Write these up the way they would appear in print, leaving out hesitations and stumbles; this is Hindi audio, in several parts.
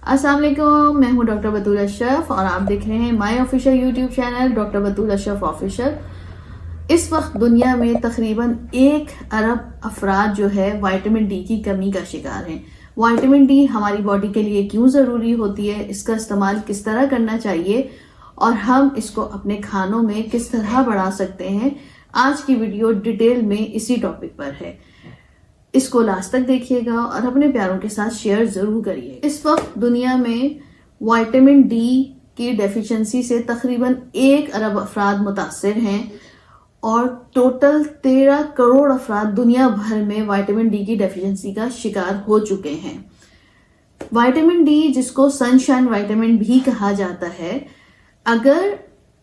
अस्सलाम वालेकुम, मैं हूं डॉक्टर बतूल अशरफ और आप देख रहे हैं my official YouTube channel doctor Batool Ashraf official. इस वक्त दुनिया में तकरीबन 1 अरब अफराद जो है विटामिन डी की कमी का शिकार हैं। विटामिन डी हमारी बॉडी के लिए क्यों ज़रूरी होती है, इसका इस्तेमाल किस तरह करना चाहिए और हम इसको अपने खानों में किस तरह बढ़ा सकते हैं, आज की वीडियो डिटेल में इसी टॉपिक पर है। इसको लास्ट तक देखिएगा और अपने प्यारों के साथ शेयर जरूर करिए। इस वक्त दुनिया में विटामिन डी की डेफिशिएंसी से तकरीबन 1 अरब अफराद मुतासिर हैं और टोटल 13 करोड़ अफराद दुनिया भर में विटामिन डी की डेफिशिएंसी का शिकार हो चुके हैं। विटामिन डी, जिसको सनशाइन विटामिन भी कहा जाता है, अगर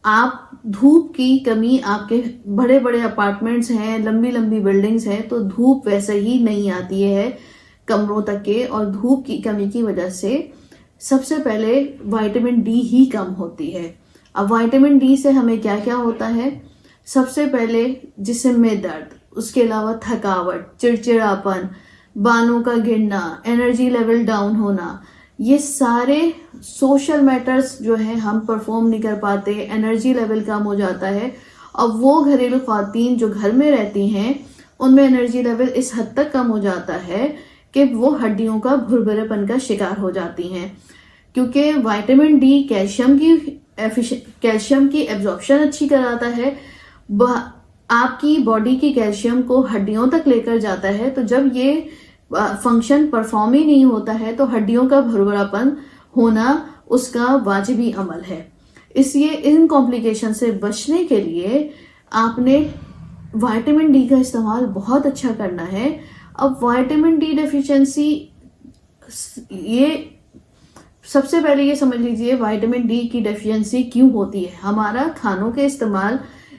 आप धूप की कमी, आपके बड़े बड़े अपार्टमेंट्स हैं, लंबी लंबी बिल्डिंग्स हैं, तो धूप वैसे ही नहीं आती है कमरों तक के, और धूप की कमी की वजह से सबसे पहले विटामिन डी ही कम होती है। अब विटामिन डी से हमें क्या क्या होता है? सबसे पहले जिस्म में दर्द, उसके अलावा थकावट, चिड़चिड़ापन, बालों का गिरना, एनर्जी लेवल डाउन होना, ये सारे सोशल मैटर्स जो है हम परफॉर्म नहीं कर पाते, एनर्जी लेवल कम हो जाता है। अब वो घरेलू ख्वातीन जो घर में रहती हैं उनमें एनर्जी लेवल इस हद तक कम हो जाता है कि वो हड्डियों का भुरभुरेपन का शिकार हो जाती हैं, क्योंकि विटामिन डी कैल्शियम की एब्जॉर्प्शन अच्छी कराता है, आपकी बॉडी की कैल्शियम को हड्डियों तक लेकर जाता है। तो जब ये फंक्शन परफॉर्म ही नहीं होता है तो हड्डियों का भुरभुरापन होना उसका वाजिबी अमल है। इसलिए इन कॉम्प्लिकेशन से बचने के लिए आपने विटामिन डी का इस्तेमाल बहुत अच्छा करना है। अब विटामिन डी डेफिशिएंसी, ये सबसे पहले ये समझ लीजिए विटामिन डी की डेफिशिएंसी क्यों होती है। हमारा खानों के इस्तेमाल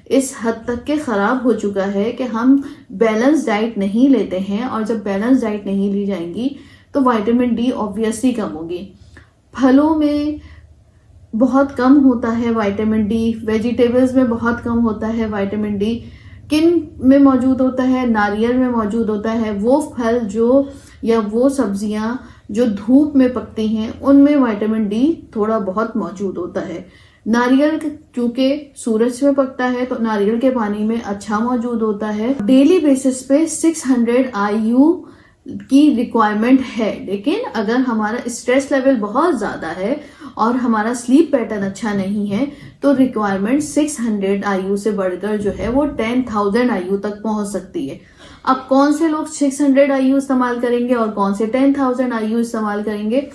इस हद तक के खराब हो चुका है कि हम बैलेंस डाइट नहीं लेते हैं, और जब बैलेंस डाइट नहीं ली जाएंगी तो विटामिन डी ऑब्वियसली कम होगी। फलों में बहुत कम होता है विटामिन डी, वेजिटेबल्स में बहुत कम होता है विटामिन डी। किन में मौजूद होता है? नारियल में मौजूद होता है। वो फल जो या वो सब्जियां जो धूप में पकती हैं उनमें विटामिन डी थोड़ा बहुत मौजूद होता है। नारियल चूंकि सूरज में पकता है तो नारियल के पानी में अच्छा मौजूद होता है। डेली बेसिस पे 600 IU की रिक्वायरमेंट है, लेकिन अगर हमारा स्ट्रेस लेवल बहुत ज्यादा है और हमारा स्लीप पैटर्न अच्छा नहीं है तो रिक्वायरमेंट 600 IU से बढ़कर जो है वो 10,000 IU तक पहुंच सकती है। अब कौन से लोग 600 IU इस्तेमाल करेंगे और कौन से 10,000 IU इस्तेमाल करेंगे?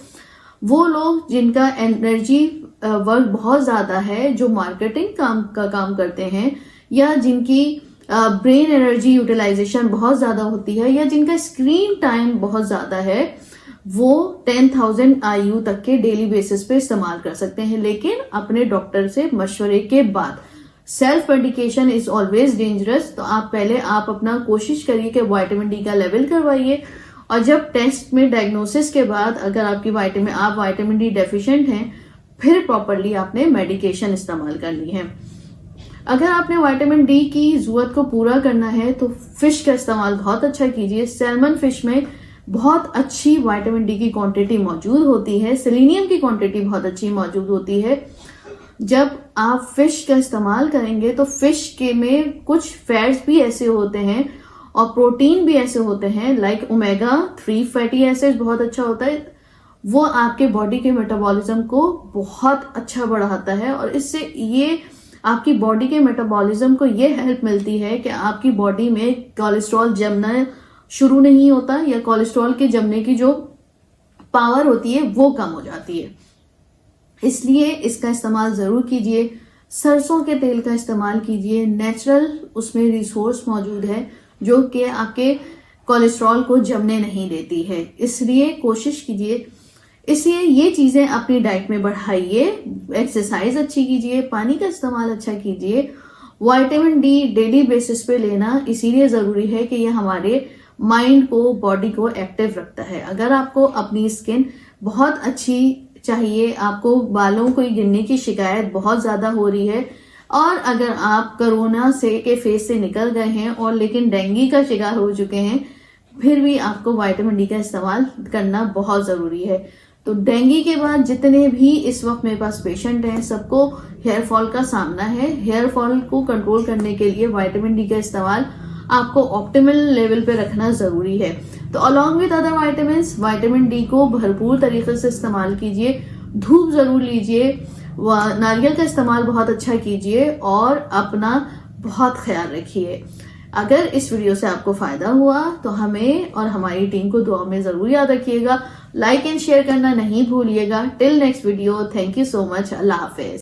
वो लोग जिनका एनर्जी वर्क बहुत ज्यादा है, जो मार्केटिंग का काम करते हैं, या जिनकी ब्रेन एनर्जी यूटिलाइजेशन बहुत ज्यादा होती है, या जिनका स्क्रीन टाइम बहुत ज्यादा है, वो 10,000 IU तक के डेली बेसिस पे इस्तेमाल कर सकते हैं, लेकिन अपने डॉक्टर से मशवरे के बाद। Self medication is always dangerous. तो आप पहले अपना कोशिश करिए कि विटामिन डी का लेवल करवाइए, और जब टेस्ट में डायग्नोसिस के बाद अगर आप विटामिन डी डेफिशिएंट हैं, फिर प्रॉपरली आपने मेडिकेशन इस्तेमाल करनी है। अगर आपने विटामिन डी की जरूरत को पूरा करना है तो फिश का इस्तेमाल बहुत अच्छा कीजिए। सैल्मन फिश में बहुत अच्छी विटामिन डी की क्वांटिटी मौजूद होती है, सेलेनियम की क्वांटिटी बहुत अच्छी मौजूद होती है। जब आप फिश का इस्तेमाल करेंगे तो फिश के में कुछ फैट्स भी ऐसे होते हैं और प्रोटीन भी ऐसे होते हैं, लाइक ओमेगा 3 फैटी एसिड बहुत अच्छा होता है। वो आपके बॉडी के मेटाबॉलिज्म को बहुत अच्छा बढ़ाता है, और इससे ये आपकी बॉडी के मेटाबॉलिज्म को ये हेल्प मिलती है कि आपकी बॉडी में कोलेस्ट्रॉल जमना शुरू नहीं होता, या कोलेस्ट्रॉल के जमने की जो पावर होती है वो कम हो जाती है। इसलिए इसका इस्तेमाल जरूर कीजिए। सरसों के तेल का इस्तेमाल कीजिए, नेचुरल उसमें रिसोर्स मौजूद है जो कि आपके कोलेस्ट्रॉल को जमने नहीं देती है, इसलिए कोशिश कीजिए। इसलिए ये चीजें अपनी डाइट में बढ़ाइए, एक्सरसाइज अच्छी कीजिए, पानी का इस्तेमाल अच्छा कीजिए। विटामिन डी डेली बेसिस पे लेना इसीलिए जरूरी है कि ये हमारे माइंड को, बॉडी को एक्टिव रखता है। अगर आपको अपनी स्किन बहुत अच्छी चाहिए, आपको बालों को गिरने की शिकायत बहुत ज्यादा हो रही है, और अगर आप कोरोना के फेस से निकल गए हैं और लेकिन डेंगू का शिकार हो चुके हैं, फिर भी आपको विटामिन डी का इस्तेमाल करना बहुत जरूरी है। तो डेंगू के बाद जितने भी इस वक्त मेरे पास पेशेंट हैं, सबको हेयर फॉल का सामना है। हेयर फॉल को कंट्रोल करने के लिए विटामिन डी का इस्तेमाल आपको ऑप्टिमल लेवल पे रखना जरूरी है। तो along with other vitamins, vitamin D को भरपूर तरीके से इस्तेमाल कीजिए, धूप जरूर लीजिए, नारियल का इस्तेमाल बहुत अच्छा कीजिए और अपना बहुत ख्याल रखिए। अगर इस वीडियो से आपको फायदा हुआ तो हमें और हमारी टीम को दुआ में जरूर याद रखिएगा। लाइक एंड शेयर करना नहीं भूलिएगा। Till next video, thank you so much. Allah Hafiz.